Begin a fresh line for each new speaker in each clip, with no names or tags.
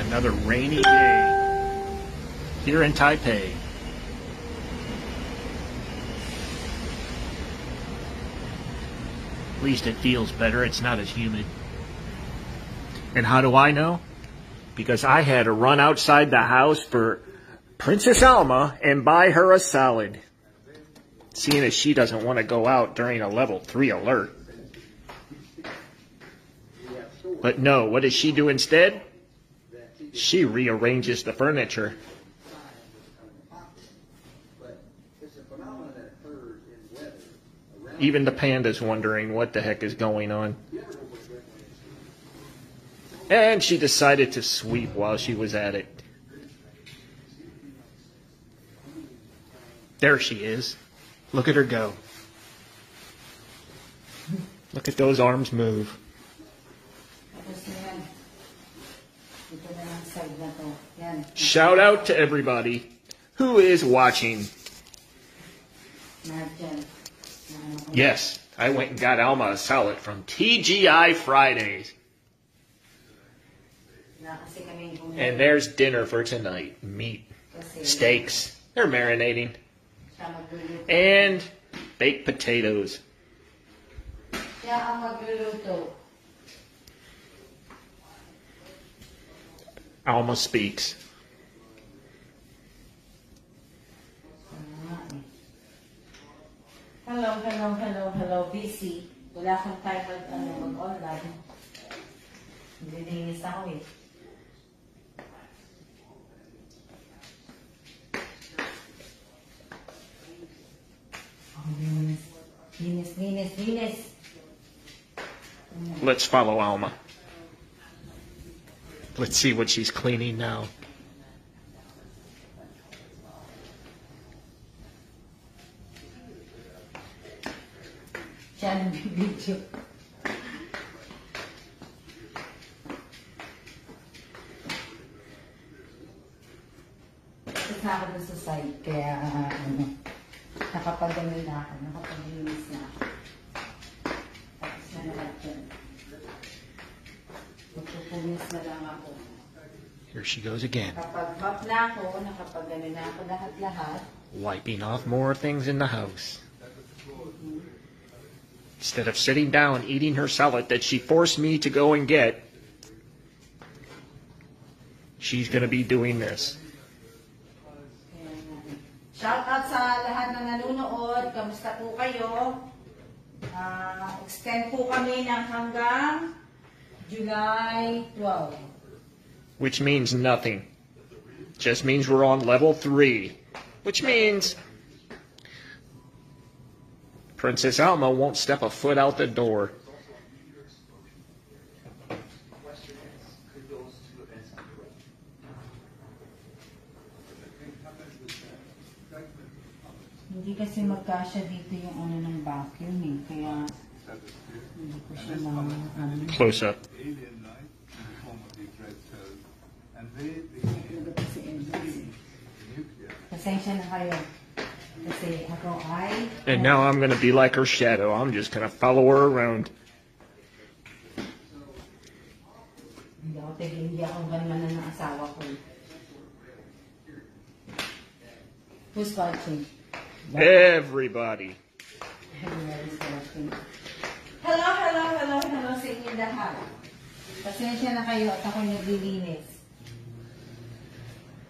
Another rainy day here in Taipei. At least it feels better. It's not as humid. And how do I know? Because I had to run outside the house for Princess Alma and buy her a salad. Seeing as she doesn't want to go out during a level 3 alert. But no, what does she do instead? She rearranges the furniture. Even the panda's wondering what the heck is going on. And she decided to sweep while she was at it. There she is. Look at her go. Look at those arms move. Shout out to everybody who is watching. Yes, I went and got Alma a salad from TGI Fridays. And there's dinner for tonight. Meat, steaks, they're marinating, and baked potatoes. Alma speaks.
Hello, busy. Wala kang time mag-online. Nililinis ako eh. Linis.
Let's follow Alma. Let's see what she's cleaning now.
Siya nag-video. Isa ako sa side, kaya nakapag-ano na ako, nakapag-linis na ako. Tapos na lahat yun. Magpupumis na lang ako.
Here she goes again.
Nakapag-map na ako, nakapag-ano na ako lahat-lahat.
Wiping off more things in the house. Instead of sitting down eating her salad that she forced me to go and get, she's going to be doing this.
Shout out sa lahat ng nanonood. Kamusta po kayo? Extend po kami ng hanggang July 12.
Which means nothing. Just means we're on level 3. Which means Princess Alma won't step a foot out the door.
Hindi kasi magkasya dito yung ano ng vacuum eh. Kaya hindi ko siya
Close up.
Pasensya na kayo. Kasi ako ay...
And now I'm going to be like her shadow. I'm just going to follow her around.
Hindi ako ganman ng asawa ko. Who's watching?
Everybody.
Everybody's watching. Hello sa inyo lahat. Pasensya na kayo at ako naglilinis.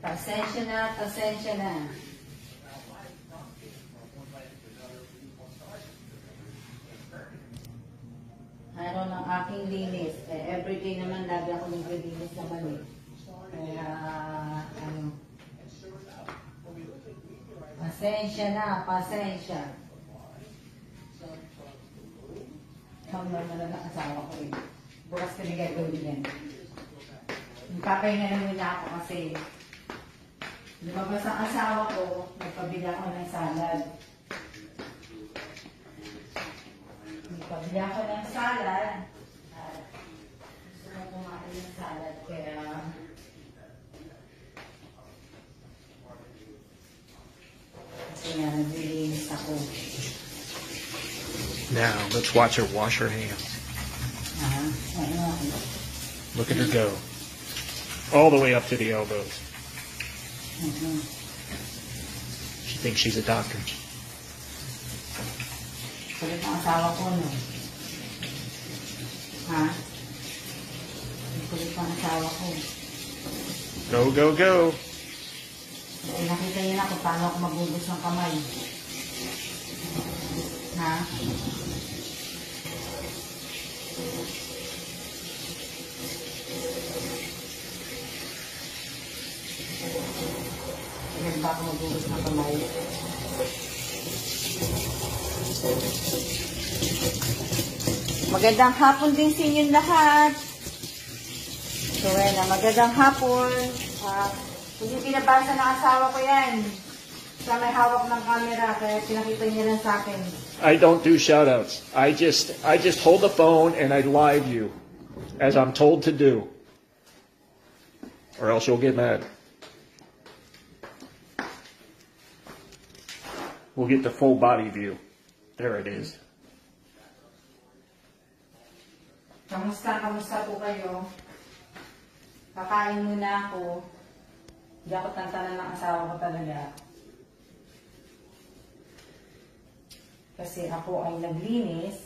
Pasensya na. Araw ng aking linis. Everyday naman lagi ako naglilinis naman eh. Kaya, pasensya. Mammal na lang ang asawa ko eh. Bukas ka na gagawin yan. Nagpapahinga na muna ako kasi lumabas ang asawa ko, nagpabila ako ng salad. Nagpabila ako ng salad. Gusto ko kumain ng salad kaya kasi nga naglilinis ako.
Now, let's watch her wash her hands. Look at her go. all the way up to the elbows.
Mm-hmm.
She thinks she's a doctor.
Kulit ang asawa ko, no? Ha? Kulit ang asawa ko.
Go, go, go.
Nakita niyo na kung paano ako magubos ng kamay. Ha? Ganyan ba ako magubos ng kamay? Magandang hapon din sa inyong lahat. So, magandang hapon. Hindi pinabasa ng asawa ko yan. Siya may hawak ng camera, kaya pinakita niya lang sa akin.
I don't do shoutouts. I just hold the phone and I live you, as I'm told to do, or else you'll get mad. We'll get the full body view. There it is.
Kamusta po kayo? Kakain muna ako. Hindi ako tantanan ng asawa ko talaga. Kasi ako ay naglinis.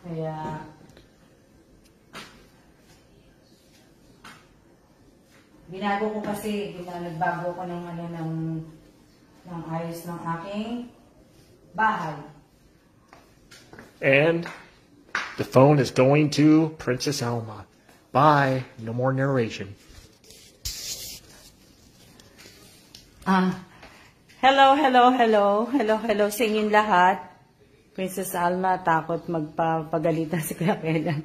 Kaya binago ko kasi, nagbago ko ng ng ayos ng aking bahay.
And the phone is going to Princess Alma. Bye. No more narration.
Hello sa inyong lahat. Princess Alma, takot magpapagalitan si Kuya Kelan.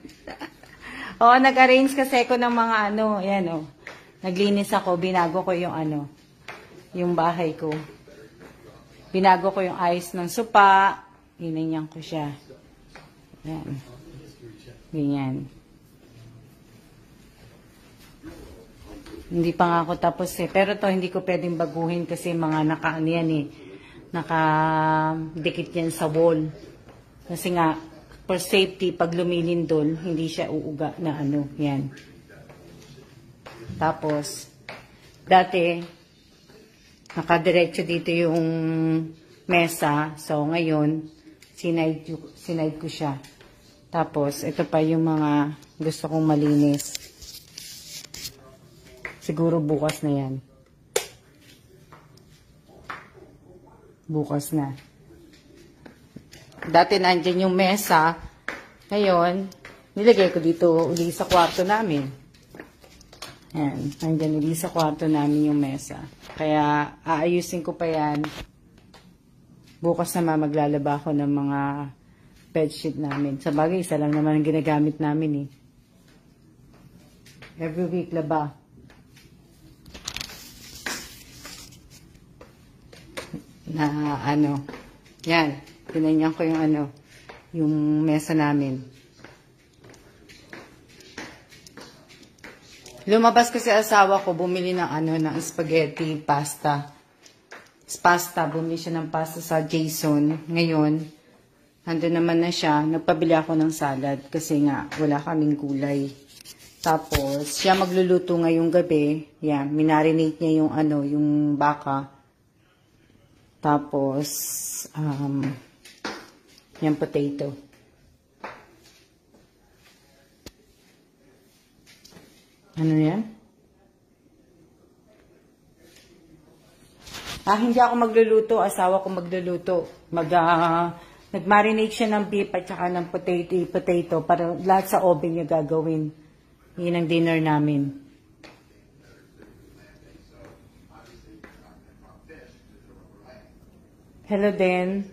Oo, nag-arrange kasi ako ng mga ayan naglinis ako, binago ko yung yung bahay ko. Binago ko yung ayos ng sopa, inanyan ko siya. Ayan. Ganyan. Hindi pa nga ako tapos pero to hindi ko pwedeng baguhin kasi mga nakadikit yan sa wall. Kasi nga, for safety, pag lumilindol, hindi siya uuga na yan. Tapos, dati, nakadiretso dito yung mesa. So, ngayon, sinide ko siya. Tapos, ito pa yung mga gusto kong malinis. Siguro bukas na yan. Bukas na. Dati nandyan yung mesa. Ngayon, nilagay ko dito uli sa kwarto namin. Ayan, nandyan uli sa kwarto namin yung mesa. Kaya, aayusin ko pa yan. Bukas na maglalaba ako ng mga bedsheet namin. Sa bagay, isa lang naman ang ginagamit namin eh. Every week laba. Na yan, tinanyan ko yung yung mesa namin. Lumabas kasi asawa ko, bumili ng ng spaghetti, pasta. Bumili siya ng pasta sa Jason. Ngayon, nandun naman na siya, nagpabili ako ng salad kasi nga, wala kaming gulay. Tapos, siya magluluto ngayong gabi. Yan, minarinate niya yung yung baka. Tapos, yung potato. Ano yan? Hindi ako magluluto. Asawa ko magluluto. Nag-marinate siya ng beef at saka ng potato para lahat sa oven niya gagawin. Yun ang dinner namin. Hello din.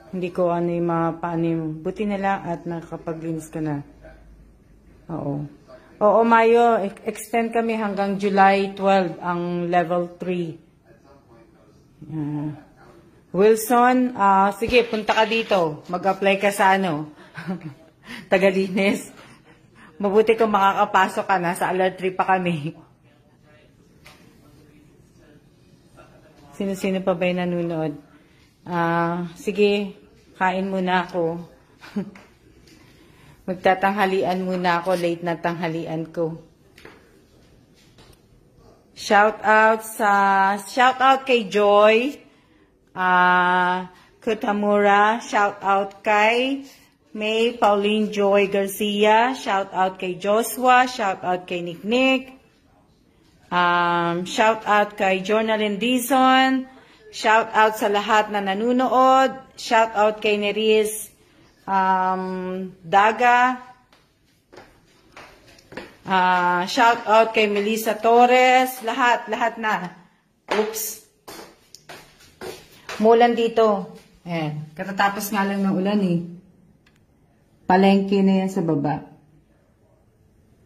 Hindi ko yung mga paano yung buti na lang at nakapaglinis ka na. Oo. Oo, Mayo. Extend kami hanggang July 12 ang level 3. Wilson, sige, punta ka dito. Mag-apply ka sa Tagalinis. Mabuti kung makakapasok ka na. Sa alert 3 pa kami. Sino-sino pa ba yung nanonood? Sige, kain muna ako. Magtatanghalian muna ako, late na tanghalian ko. Shout out kay Joy Kutamura. Shout out kay May Pauline Joy Garcia. Shout out kay Joshua. Shout out kay Nick. Shout out kay Jonalyn Dizon. Shout out sa lahat na nanunood. Shout out kay Neris Daga. Shout out kay Melissa Torres. Lahat na. Oops. Mulan dito. Ayan. Katatapos nga lang ng ulan eh. Palengke na yan sa baba.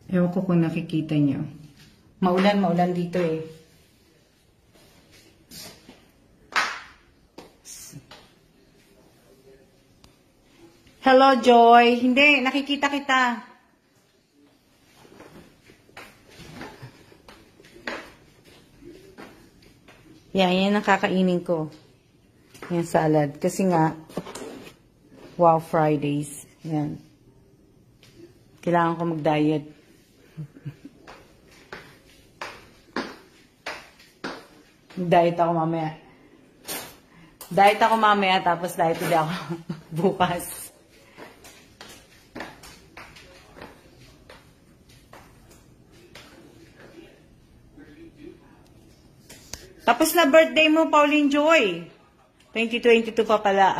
Ewan ko kung nakikita nyo. Maulan dito eh. Hello, Joy. Hindi, nakikita kita. Yan ang kakainin ko. Yan salad. Kasi nga, wow, Fridays. Yan. Kailangan ko mag-diet. Diet ako mamaya. Tapos diet ulit ako bukas. Tapos na birthday mo, Pauline Joy. 2022 pa pala.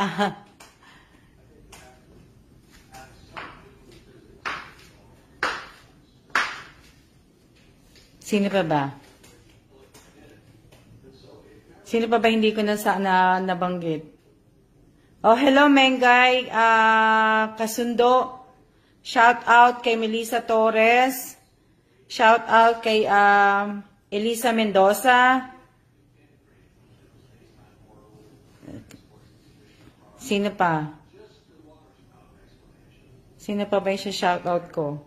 Sino pa ba? Hindi ko na nabanggit? Oh, hello, Mengay. Kasundo. Shout out kay Melissa Torres. Shout out kay Elisa Mendoza. Sino pa? Sino pa ba yung shout out ko?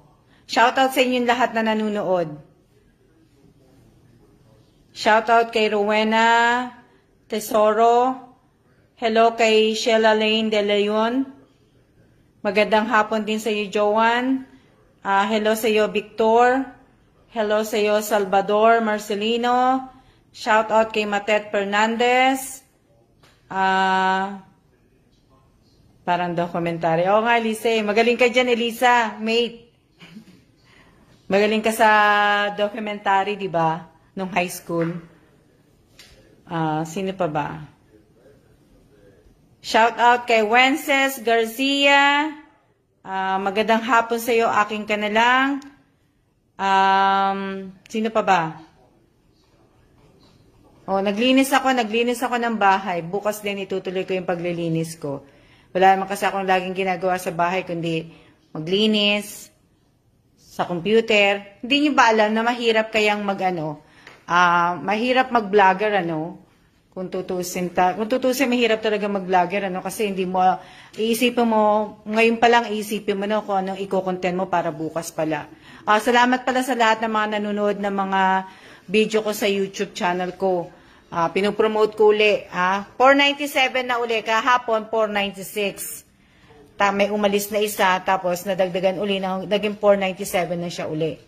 Shout out sa inyong lahat na nanunood. Shout out kay Rowena Tesoro. Hello kay Sheila Lane De Leon. Magandang hapon din sa iyo, Joan. Hello sa iyo, Victor. Hello sa iyo, Salvador Marcelino. Shout out kay Matet Fernandez. Parang daw komentary. Oo nga, Elisa. Magaling ka dyan, Elisa. Mate. Magaling ka sa documentary, di ba? Nung high school. Sino pa ba? Shout out kay Wences Garcia. Magandang hapon sa iyo, aking kanalang. Sino pa ba? Naglinis ako ng bahay. Bukas din itutuloy ko yung paglilinis ko. Wala naman kasi akong laging ginagawa sa bahay, kundi maglinis sa computer. Hindi niyo ba alam na mahirap kayang mahirap mag-vlogger, Kung tutusin, mahirap talaga mag-vlogger, Kasi hindi mo, iisipin mo, ngayon pa lang iisipin mo, kung anong i-content mo para bukas pala. Salamat pala sa lahat ng mga nanonood ng mga video ko sa YouTube channel ko. Pinopromote ko uli. 497 na uli. Kahapon, 496. May umalis na isa. Tapos, nadagdagan uli. Naging 497 na siya uli.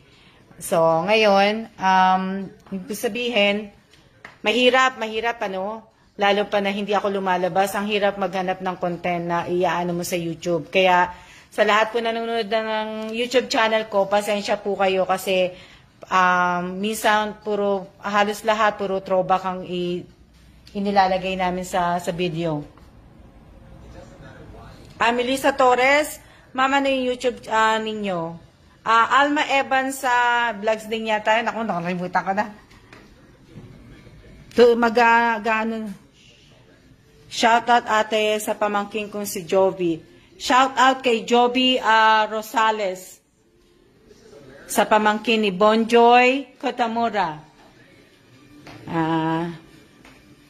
So, ngayon, ibig sabihin, mahirap, lalo pa na hindi ako lumalabas. Ang hirap maghanap ng content na iaano mo sa YouTube. Kaya, sa lahat po nanonood ng YouTube channel ko, pasensya po kayo kasi minsan halos lahat puro throwback ang inilalagay namin sa video. Melissa Torres, mama na yung YouTube ninyo. Alma Evans sa vlogs din yata. Naku, nakalimutan ko na. Shout out ate sa pamangkin kong si Jovi. Shout out kay Jovi Rosales. Sa pamangkin ni Bonjoy Kotamura.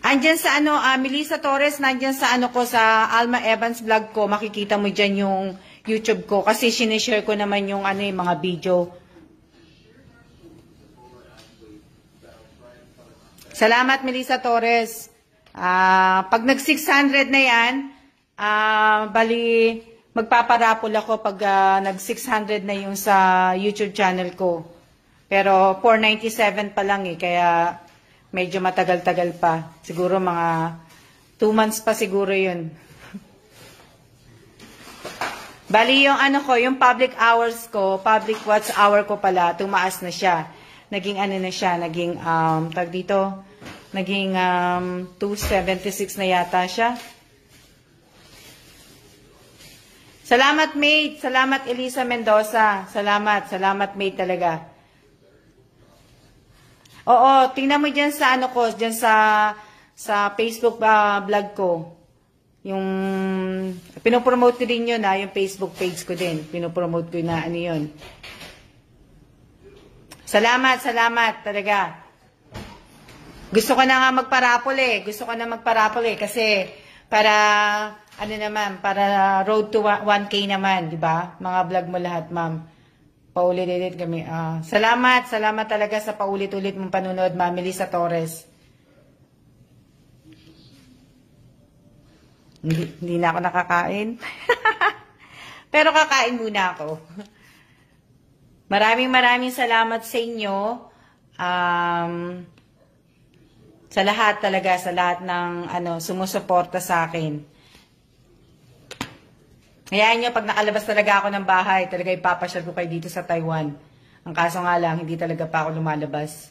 Andyan sa Melissa Torres, nandyan sa ko sa Alma Evans vlog ko, makikita mo dyan yung YouTube ko kasi sinishare ko naman yung yung mga video. Salamat Melissa Torres. Pag nag 600 na yan, bali magpaparapol ako pag nag 600 na yung sa YouTube channel ko. Pero 497 pa lang eh, kaya medyo matagal-tagal pa. Siguro mga 2 months pa siguro yun. Bali yung ano ko, yung public hours ko, public watch hour ko pala, tumaas na siya. Naging ano na siya, naging, tag dito, naging 276 na yata siya. Salamat, mate. Salamat, Elisa Mendoza. Salamat, mate talaga. Oo, tingnan mo dyan sa ano ko, dyan sa Facebook vlog ko. Yung, pinopromote ko din yun yung Facebook page ko din. Pinopromote ko na ano yun. Salamat talaga. Gusto ko na nga magparapol kasi para, ano naman, para road to 1K naman, di ba? Mga vlog mo lahat, ma'am. Paulit-ulit kami. Salamat talaga sa paulit-ulit mong panunod, Ma'am Melissa Torres. Hindi na ako nakakain. Pero kakain muna ako. Maraming salamat sa inyo. Sa lahat talaga, sa lahat ng sumusuporta sa akin. Hayaan nyo, pag nakalabas talaga ako ng bahay, talaga ipapasyal ko kayo dito sa Taiwan. Ang kaso nga lang, hindi talaga pa ako lumalabas.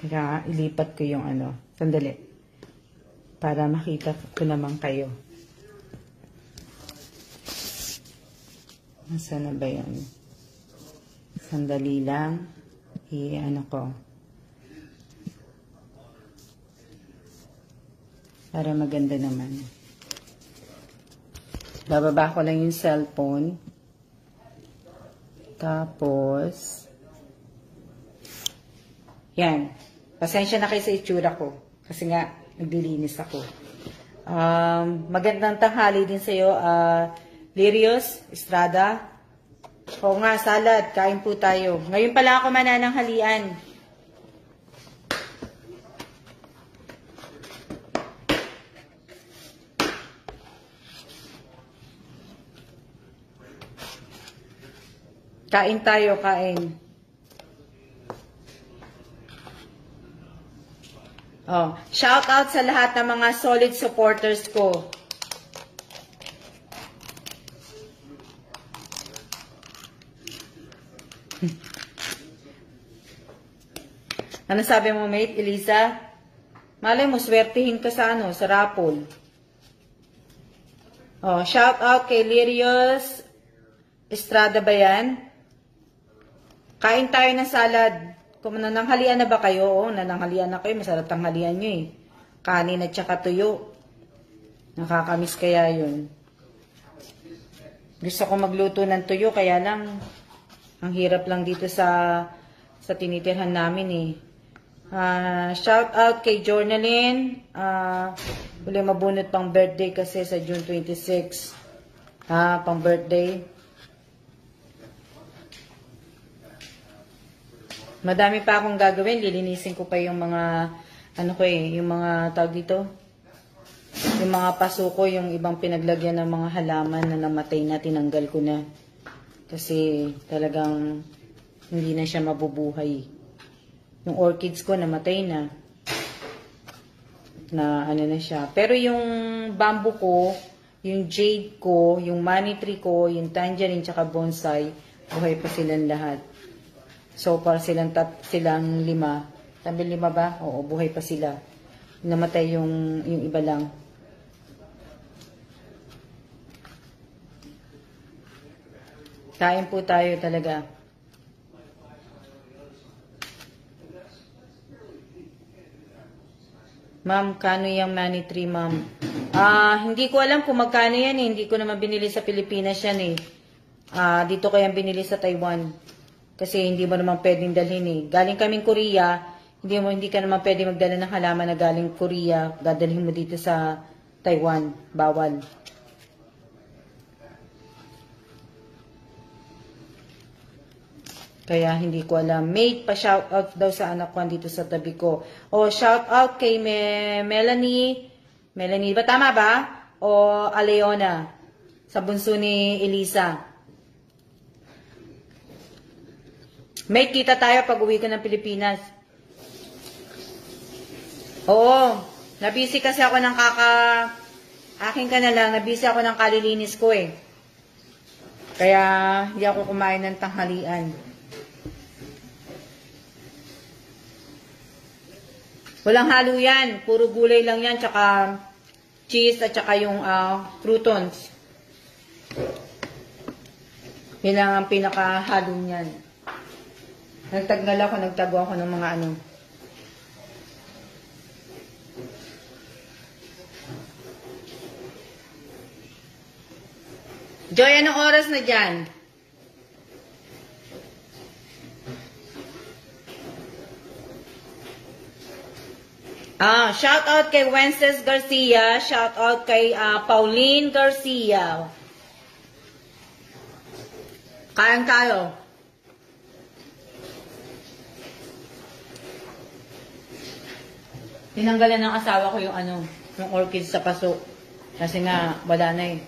Kaya ilipat ko yung sandali. Para makita ko naman kayo. Nasaan na ba yun? Sandali lang. Ko. Para maganda naman. Bababa ko lang yung cellphone. Tapos, yan. Pasensya na kayo sa itsura ko. Kasi nga, naglilinis ako. Magandang tanghali din sa'yo, Lirios Estrada. Oo nga, salad. Kain po tayo. Ngayon pala ako manananghalian. Kain tayo, kain. Shout out sa lahat ng mga solid supporters ko. Ano sabi mo, mate, Elisa? Malay mo, swertihin ka sa sa raffle. Shout out kay Lirios Estrada ba yan? Kain tayo ng salad. Kung nananghalian na ba kayo? Nananghalian na kayo. Masarap tanghalian nyo eh. Kanin at saka tuyo. Nakakamiss kaya yun. Gusto ko magluto ng tuyo. Kaya lang, ang hirap lang dito sa tinitirhan namin eh. Shout out kay Journaline. Uli mabunot pang birthday kasi sa June 26. Pang birthday. Madami pa akong gagawin. Lilinisin ko pa yung mga, yung mga tawag dito. Yung mga paso ko, yung ibang pinaglagyan ng mga halaman na namatay na, tinanggal ko na. Kasi talagang hindi na siya mabubuhay. Yung orchids ko, namatay na. Na na siya. Pero yung bamboo ko, yung jade ko, yung money tree ko, yung tangerine, tsaka bonsai, buhay pa silang lahat. So far silang 5. Sabi 5 ba? Oo, buhay pa sila. Namatay yung iba lang. Kain po tayo talaga. Ma'am, kano yung money tree, ma'am? Hindi ko alam kung magkano yan eh. Hindi ko naman binili sa Pilipinas yan eh. Dito ko yan binili sa Taiwan. Kasi hindi mo naman pwedeng dalhin eh. Galing kaming Korea, hindi ka naman pwede magdala ng halaman na galing Korea. Dadalhin mo dito sa Taiwan. Bawal. Kaya hindi ko alam. Mate, pa-shout out daw sa anak ko dito sa tabi ko. Shout out kay Melanie. Melanie ba? Tama ba? O Aleona? Sa bunso ni Elisa. May kita tayo pag uwi ko ng Pilipinas. Oo. Nabisi kasi ako ng akin ka na lang, nabisi ako ng kalilinis ko eh. Kaya hindi ako kumain ng tanghalian. Walang halo yan. Puro gulay lang yan. Tsaka cheese at tsaka yung croutons. Yan lang ang pinakahalo niyan. Nagtago ako ng mga ano. Joy, anong oras na dyan? Shout out kay Wences Garcia. Shout out kay Pauline Garcia. Kain tayo. Tinanggalan ng asawa ko yung yung orchids sa paso. Kasi nga, wala na eh.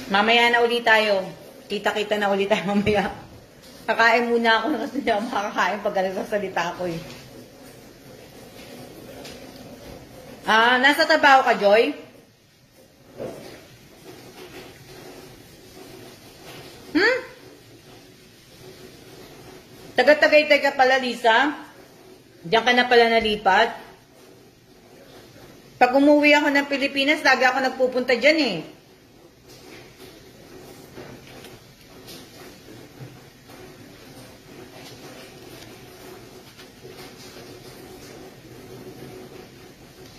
Mamaya na ulit tayo. Kita-kita na ulit tayo mamaya. Kakain muna ako kasi hindi ako makakain pag nagsasalita ako eh. Nasa trabaho ka, Joy? Taga-Tagaytay ka pala, Lisa? Diyan ka na pala nalipat? Pag umuwi ako ng Pilipinas, lagi ako nagpupunta dyan eh.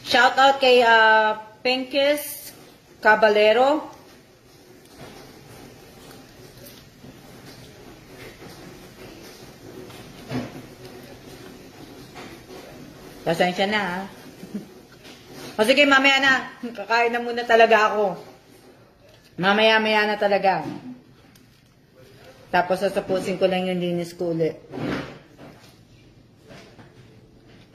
Shout out kay Penkis Caballero. Pasensya na ha. O sige, mamaya na. Kakain na muna talaga ako. Mamaya-maya na talaga. Tapos sasapusin ko lang yung linis ko ulit.